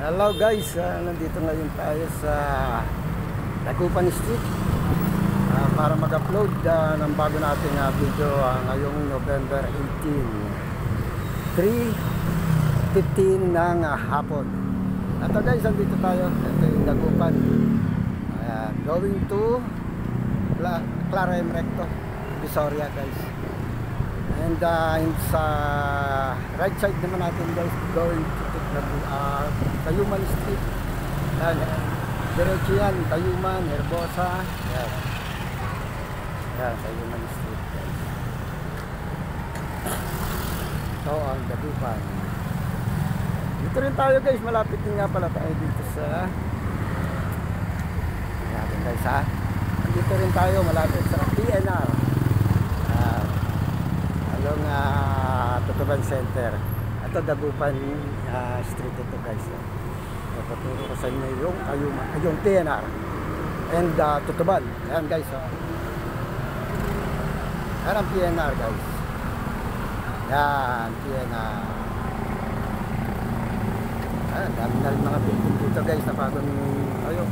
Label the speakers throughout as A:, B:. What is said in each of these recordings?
A: Hello guys, nandito ngayon tayo sa Dagupan Street para mag-upload ng bago nating video ngayong November 18, 3:15 ng hapon. Ito guys, nandito tayo. Ito yung Dagupan. Going to Clara M. Recto, Visoria guys. And sa right side naman natin guys, going to Tayuman Street. Diretso yan, Tayuman, Herbosa. Yan, Tayuman Street guys. Ito ang Dagupan. Dito rin tayo guys, malapit din nga pala tayo dito sa natin guys ha. Dito rin tayo malapit sa PNR. Along Tutuban Center. Ito Dagupan Street ito guys. Napaturo ko sa inyo yung Tayuman, yung PNR and Tutuban. Ayan guys. Ayan ang PNR guys. Yan, PNR. Ayan, dami na rin mga building dito guys na bagong tayo.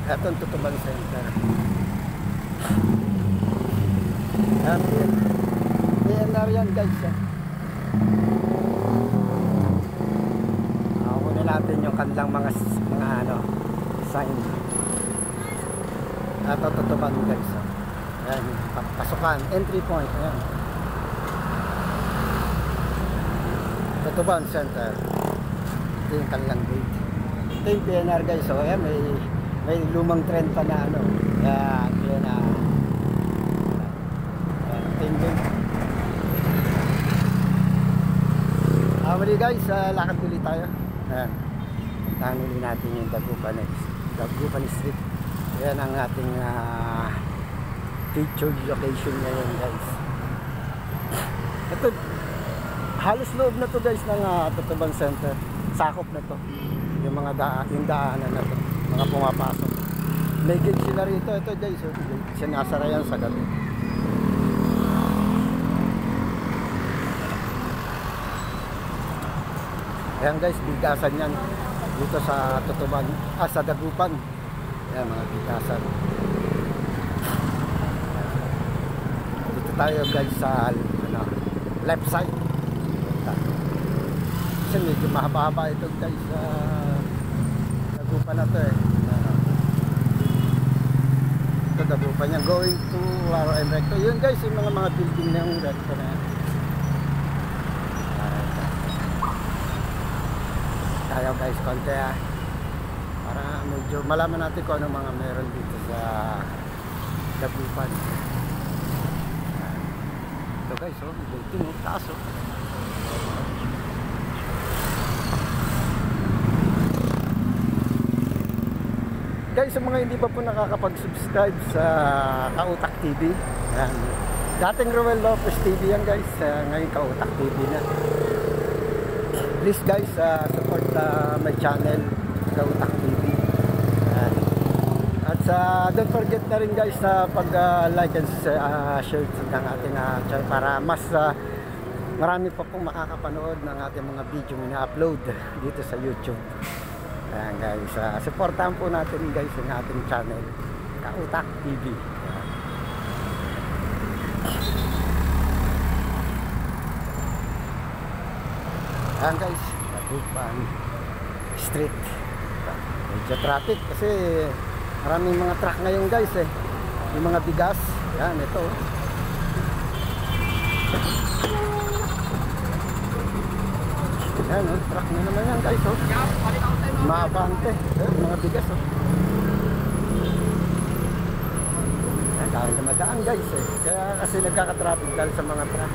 A: Ito ang Tutuban Center. Ayan, PNR yan guys. Kunin natin yung kanilang mga sign. Ito Tutuban guys. Ayan, pasukan, entry point. Ayan, Tutuban Center. Ito yung kanilang gate. Ito yung PNR guys. So ayan, may lumang tren pa na Ayan, PNR. Ayan, ito yung gate. Muli guys, lakad ulit tayo. Ayan, puntahan ulit natin yung Dagupan Street. Ayan ang ating featured location ngayon guys. Ito, halos loob na to guys ng Tutuban Center. Sakop na to. Yung mga daanan na to, mga pumapasok. May gate sila rito. Ito guys, sinasara yan sa gabi. Ayan guys, bigasan yan dito sa Tutuban, sa Dagupan. Ayan mga bigasan. Dito tayo guys sa left side. Kasi medyo mahaba-haba ito guys sa Dagupan na to Ito Dagupan yan, going to Clara M. Recto. Yun guys, yung mga building na yung recto na yan. Tayo guys, konti para medyo malaman natin kung ano mga meron dito sa Dagupan. Ito guys, building taas guys, sa mga hindi pa po nakakapag-subscribe sa Kautak TV, yan. Dating Roel Lopez TV yan guys, ngayon Kautak TV na. Please guys, support my channel, Kautak TV. At don't forget na rin guys na pag-like and share ng ating channel para mas marami pa pong makakapanood ng ating mga video na upload dito sa YouTube. Ayan guys, supportahan po natin guys ang ating channel, Kautak TV. Ayan guys, Dagupan Street. Medyo traffic kasi maraming mga truck ngayon guys yung mga bigas. Ayan, ito ayan, truck na naman yan guys maabante. Ayan, mga bigas ayan, dahil na madaan guys kaya kasi nagkaka-traffic dahil sa mga truck.